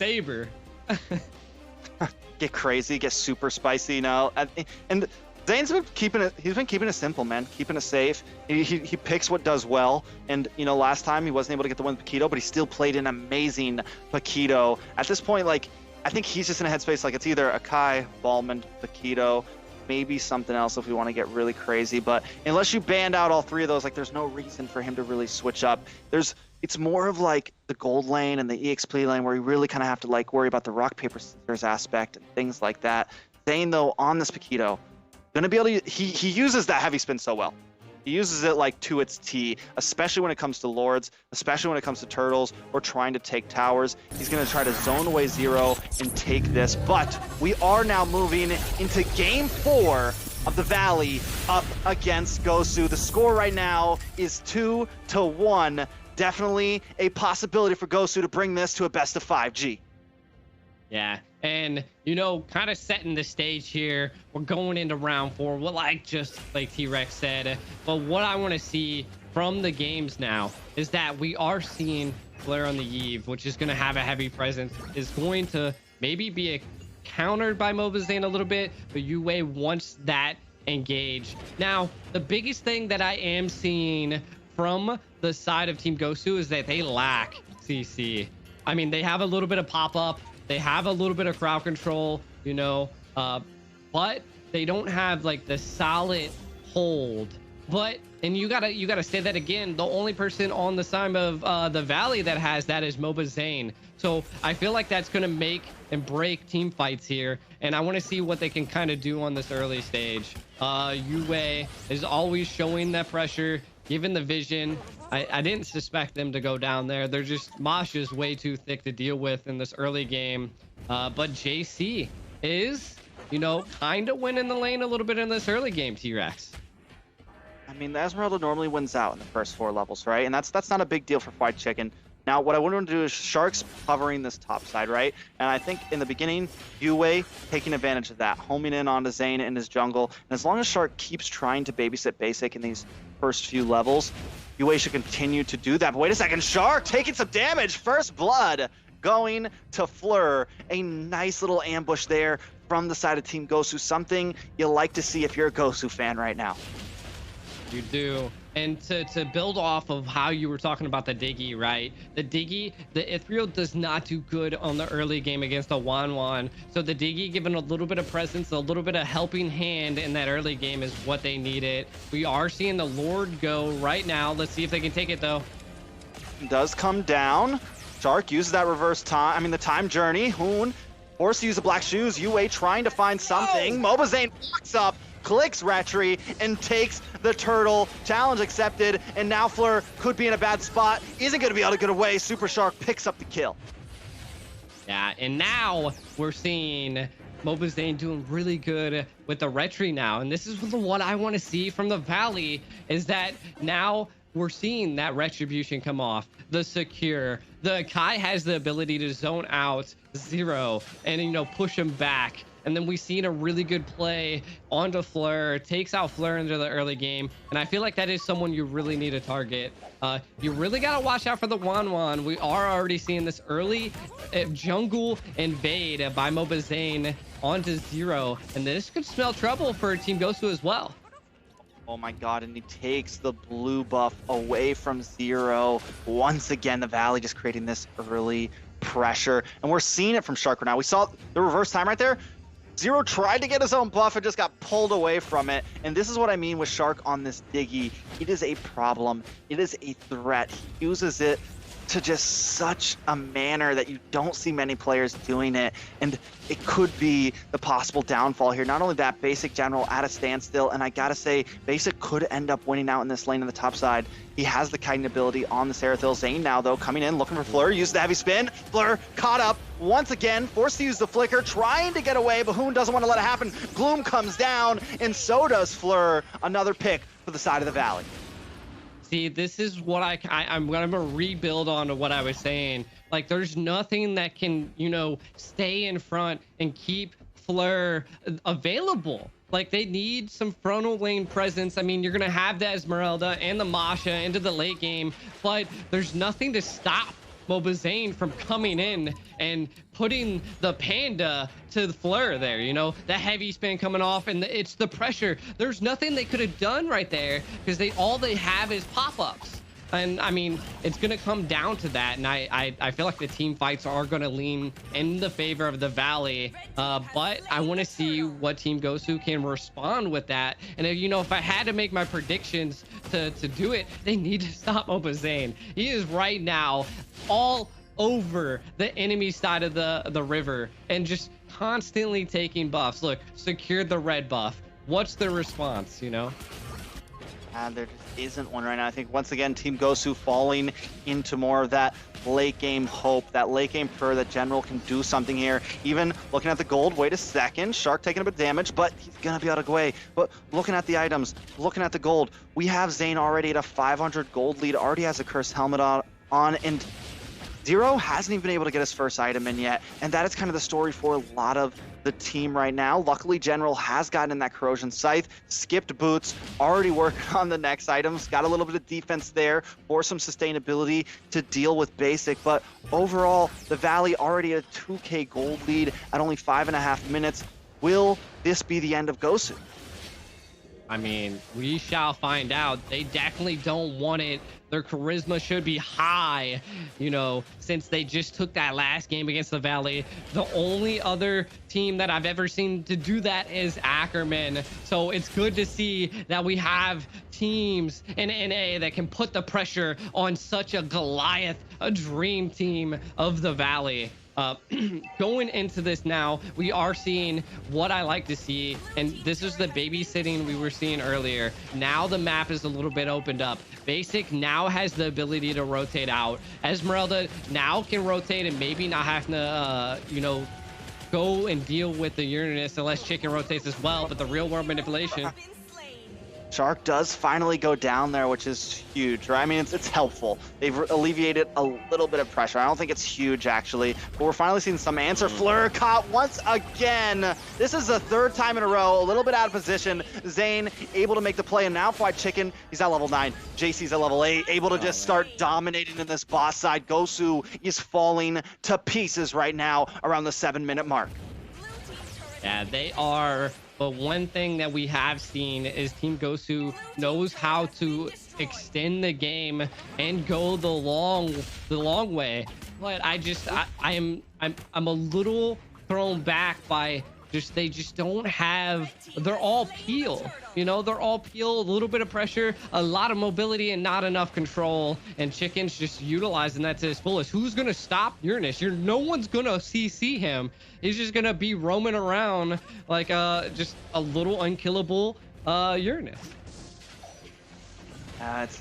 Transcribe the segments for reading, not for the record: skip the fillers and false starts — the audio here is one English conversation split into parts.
Saber. Get crazy, get super spicy, you know. And Zane's been keeping it. He's been keeping it simple, man. Keeping it safe. He picks what does well. And you know, last time he wasn't able to get the win with Paquito, but he still played an amazing Paquito. At this point, like, I think he's just in a headspace like it's either Akai, Ballman, Paquito, maybe something else if we want to get really crazy. But unless you banned out all three of those, like, there's no reason for him to really switch up. It's more of like the gold lane and the EXP lane where you really kind of have to like worry about the rock paper scissors aspect and things like that. Zane though on this Paquito, gonna be able to he uses that heavy spin so well. He uses it like to its T, especially when it comes to Lords, especially when it comes to Turtles or trying to take towers. He's gonna try to zone away Zero and take this, but we are now moving into game 4 of the Valley up against Gosu. The score right now is 2-1. Definitely a possibility for Gosu to bring this to a best of 5G. Yeah, and you know, kind of setting the stage here. We're going into round 4. Well, like T-Rex said, but what I want to see from the games now is that we are seeing Flare on the Eve, which is going to have a heavy presence, is going to maybe be countered by mobazane a little bit, but Yue wants that engage. Now, the biggest thing that I am seeing from the side of Team Gosu is that they lack CC. I mean, they have a little bit of pop-up, they have a little bit of crowd control, you know, but they don't have like the solid hold. But, and you gotta say that again, the only person on the side of the Valley that has that is mobazane. So I feel like that's gonna make and break team fights here, and I want to see what they can kind of do on this early stage. Yue is always showing that pressure, given the vision. I didn't suspect them to go down there. They're just, Masha's way too thick to deal with in this early game. But JC is, you know, kind of winning the lane a little bit in this early game, T-Rex. I mean, the Esmeralda normally wins out in the first 4 levels, right? And that's not a big deal for Fried Chicken. Now, what I want to do is Shark's covering this top side, right? And I think in the beginning, Yue taking advantage of that, homing in onto Zane in his jungle. And as long as Shark keeps trying to babysit basic in these first few levels, Yue should continue to do that. But wait a second, Shark taking some damage. First blood going to Fleur. A nice little ambush there from the side of Team Gosu. Something you like to see if you're a Gosu fan right now. You do. And to build off of how you were talking about the Diggy, right? The Diggy, the Ithriel does not do good on the early game against a Wan. So the Diggy giving a little bit of presence, a little bit of helping hand in that early game is what they needed. We are seeing the Lord go right now. Let's see if they can take it though. Does come down. Shark uses that reverse time. I mean, the time journey. Hoon forced to use the black shoes. Yue trying to find something. Oh! Mobazane walks up, clicks Retry, and takes the turtle. Challenge accepted, and now Fleur could be in a bad spot. Isn't going to be able to get away. Super Shark picks up the kill. Yeah, and now we're seeing mobazane doing really good with the Retry now. And this is what I want to see from the Valley, is that now we're seeing that retribution come off. The secure. The Kai has the ability to zone out Zero and, you know, push him back. And then we've seen a really good play onto Fleur, takes out Fleur into the early game. And I feel like that is someone you really need to target. You really got to watch out for the Wan. We are already seeing this early jungle invade by mobazane onto Zero. And this could spell trouble for Team Gosu as well. Oh my god, and he takes the blue buff away from Zero. Once again, the Valley just creating this early pressure. And we're seeing it from Shark right now. We saw the reverse time right there. Zero tried to get his own buff and just got pulled away from it. And this is what I mean with Shark on this Diggy. It is a problem. It is a threat. He uses it to just such a manner that you don't see many players doing it. And it could be the possible downfall here. Not only that, Basic General at a standstill. And I gotta say, Basic could end up winning out in this lane on the top side. He has the kiting ability on the Seraphil. Zane now, though, coming in, looking for Fleur, uses the heavy spin. Fleur caught up once again, forced to use the flicker, trying to get away, but Hoon doesn't want to let it happen. Gloom comes down, and so does Fleur. Another pick for the side of the Valley. See, this is what I'm gonna rebuild onto what I was saying. Like, there's nothing that can, you know, stay in front and keep Fleur available. Like, they need some frontal lane presence. I mean, you're gonna have the Esmeralda and the Masha into the late game, but there's nothing to stop mobazane from coming in and putting the panda to the fleur there, you know, the heavy spin coming off, and it's the pressure. There's nothing they could have done right there because all they have is pop-ups. And I mean, it's going to come down to that. And I feel like the team fights are going to lean in the favor of the Valley. But I want to see what Team Gosu can respond with that. And if, you know, if I had to make my predictions to do it, they need to stop mobazane. He is right now all over the enemy side of the river and just constantly taking buffs. Look, secured the red buff. What's the response, you know? There just isn't one right now. I think once again, Team Gosu falling into more of that late game hope, that late game prayer that General can do something here. Even looking at the gold, wait a second, Shark taking a bit of damage, but he's gonna be able to go away. But looking at the items, looking at the gold, we have Zane already at a 500 gold lead, already has a cursed helmet on, and Zero hasn't even been able to get his first item in yet, and that is kind of the story for a lot of the team right now. Luckily, General has gotten in that corrosion scythe, skipped boots, already working on the next items, got a little bit of defense there for some sustainability to deal with basic, but overall, the Valley already at a 2k gold lead at only 5.5 minutes. Will this be the end of Gosu? I mean, we shall find out. They definitely don't want it. Their charisma should be high, you know, since they just took that last game against the Valley. The only other team that I've ever seen to do that is Ackerman. So it's good to see that we have teams in NA that can put the pressure on such a Goliath, a dream team of the Valley. Going into this now, we are seeing what I like to see, and this is the babysitting we were seeing earlier. Now the map is a little bit opened up. Basic now has the ability to rotate out. Esmeralda now can rotate and maybe not have to, you know, go and deal with the Uranus unless Chicken rotates as well, but the real world manipulation. Shark does finally go down there, which is huge, right? I mean, it's helpful. They've alleviated a little bit of pressure. I don't think it's huge, actually, but we're finally seeing some answer. Fleur caught once again. This is the third time in a row, a little bit out of position. Zane able to make the play, and now Fried Chicken, he's at level 9. JC's at level 8, able to just start dominating in this boss side. Gosu is falling to pieces right now around the 7-minute mark. Yeah, they are. But one thing that we have seen is Team Gosu knows how to extend the game and go the long way. But I'm a little thrown back by they just don't have, they're all peel, you know, they're all peel, a little bit of pressure, a lot of mobility, and not enough control. And Chicken's just utilizing that to his fullest. Who's gonna stop Uranus? No one's gonna CC him. He's just gonna be roaming around like just a little unkillable Uranus.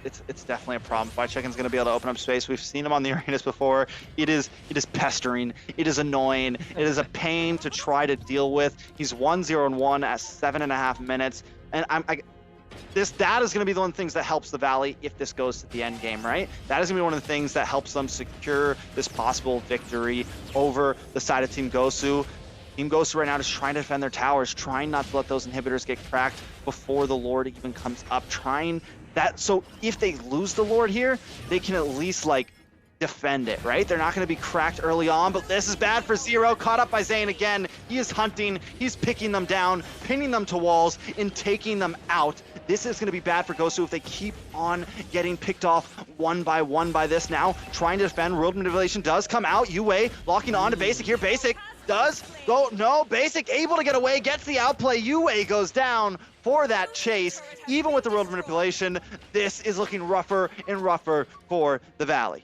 It's definitely a problem. Fried Chicken's going to be able to open up space. We've seen him on the Uranus before. It is pestering. It is annoying. It is a pain to try to deal with. He's 1-0-1 at 7.5 minutes, and that is going to be the one of the things that helps the Valley if this goes to the end game, right? That is going to be one of the things that helps them secure this possible victory over the side of Team Gosu. Team Gosu right now is trying to defend their towers, trying not to let those inhibitors get cracked before the Lord even comes up, trying that, so if they lose the Lord here, they can at least like defend it, right? They're not going to be cracked early on, but this is bad for Zero. Caught up by Zane again. He is hunting, he's picking them down, pinning them to walls, and taking them out. This is going to be bad for Gosu if they keep on getting picked off one by one by this now. Trying to defend, World Manipulation does come out. UA locking on to Basic here. Basic does go, no, Basic able to get away, gets the outplay. UA goes down for that chase. Even with the World Manipulation, this is looking rougher and rougher for the Valley.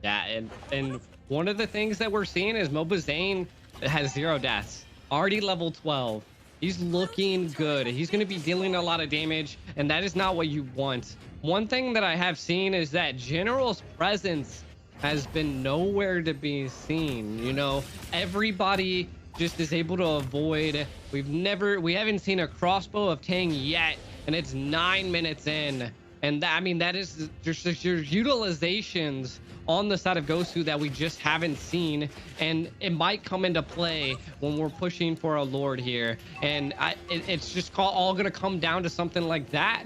Yeah, and one of the things that we're seeing is mobazane has 0 deaths, already level 12. He's looking good. He's going to be dealing a lot of damage, and that is not what you want. One thing that I have seen is that General's presence has been nowhere to be seen. You know, everybody just is able to avoid. We haven't seen a crossbow of Tang yet, and it's 9 minutes in. And that, I mean, that is just your utilizations on the side of Gosu that we just haven't seen, and it might come into play when we're pushing for a Lord here. And it's just all gonna come down to something like that.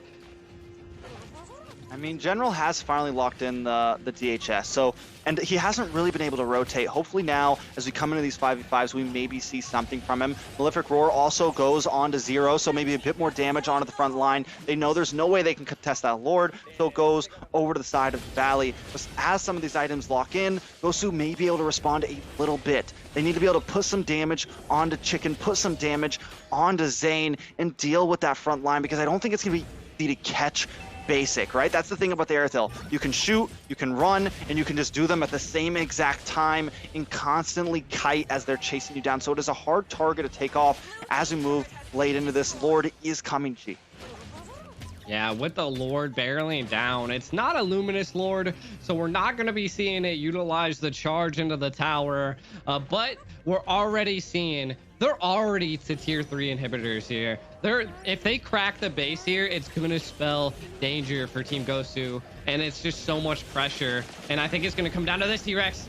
I mean, General has finally locked in the DHS, so, and he hasn't really been able to rotate. Hopefully now, as we come into these 5v5s, we maybe see something from him. Malefic Roar also goes on to 0, so maybe a bit more damage onto the front line. They know there's no way they can contest that Lord, so it goes over to the side of the Valley. Just as some of these items lock in, Gosu may be able to respond a little bit. They need to be able to put some damage onto Chicken, put some damage onto Zane, and deal with that front line, because I don't think it's going to be easy to catch Basic, right? That's the thing about the Airthil. You can shoot, you can run, and you can just do them at the same exact time and constantly kite as they're chasing you down. So it is a hard target to take off as we move late into this. Lord is coming, G. Yeah, with the Lord barreling down, it's not a Luminous Lord, so we're not going to be seeing it utilize the charge into the tower, but we're already seeing they're already to tier 3 inhibitors here. If they crack the base here, it's going to spell danger for Team Gosu, and it's just so much pressure, and I think it's going to come down to this T-Rex.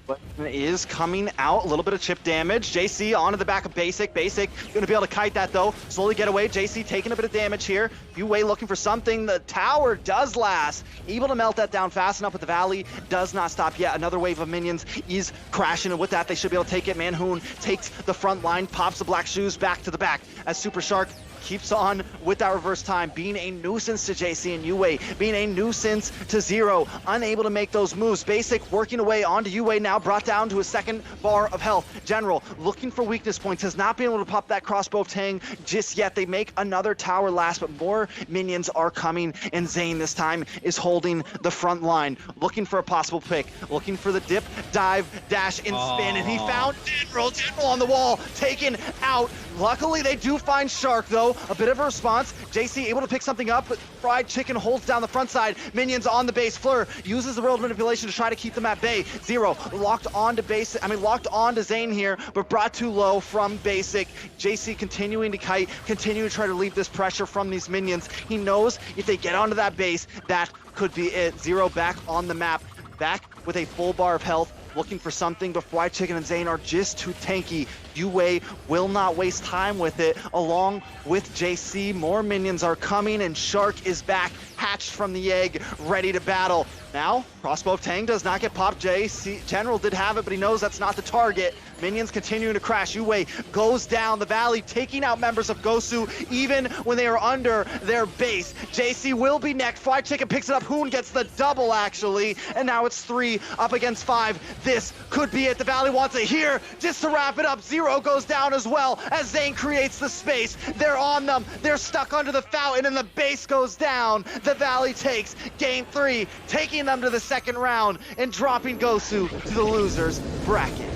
But is coming out, a little bit of chip damage. JC onto the back of Basic. Basic gonna be able to kite that though. Slowly get away. JC taking a bit of damage here. Yue looking for something. The tower does last. Able to melt that down fast enough, but the Valley does not stop yet. Another wave of minions is crashing, and with that, they should be able to take it. Hoon takes the front line, pops the black shoes back to the back as Super Shark keeps on with that reverse time, being a nuisance to JC and Yue, being a nuisance to Zero, unable to make those moves. Basic working away onto Yue now, brought down to a second bar of health. General looking for weakness points, has not been able to pop that crossbow of Tang just yet. They make another tower last, but more minions are coming, and Zane this time is holding the front line, looking for a possible pick, looking for the dip, dive, dash, and spin, and he found General on the wall, taken out. Luckily, they do find Shark, though. A bit of a response. JC able to pick something up, but Fried Chicken holds down the front side. Minions on the base. Fleur uses the world manipulation to try to keep them at bay. Zero locked on to Zane here, but brought too low from Basic. JC continuing to kite, continuing to try to leave this pressure from these minions. He knows if they get onto that base, that could be it. Zero back on the map, back with a full bar of health, looking for something, but Fried Chicken and Zane are just too tanky. Yue will not waste time with it, along with JC. More minions are coming, and Shark is back, hatched from the egg, ready to battle. Now, Crossbow of Tang does not get popped. JC General did have it, but he knows that's not the target. Minions continuing to crash. Yue goes down the Valley, taking out members of Gosu, even when they are under their base. JC will be next. Fried Chicken picks it up. Hoon gets the double, actually, and now it's 3 up against 5. This could be it. The Valley wants it here. Just to wrap it up, Zero goes down as well as Zane creates the space. They're on them. They're stuck under the fountain, and the base goes down. The Valley takes game 3, taking them to the second round and dropping Gosu to the losers bracket.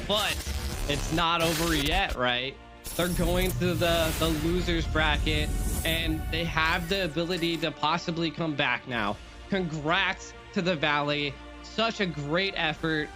But it's not over yet, right? They're going to the losers bracket, and they have the ability to possibly come back now. Congrats to the Valley. Such a great effort.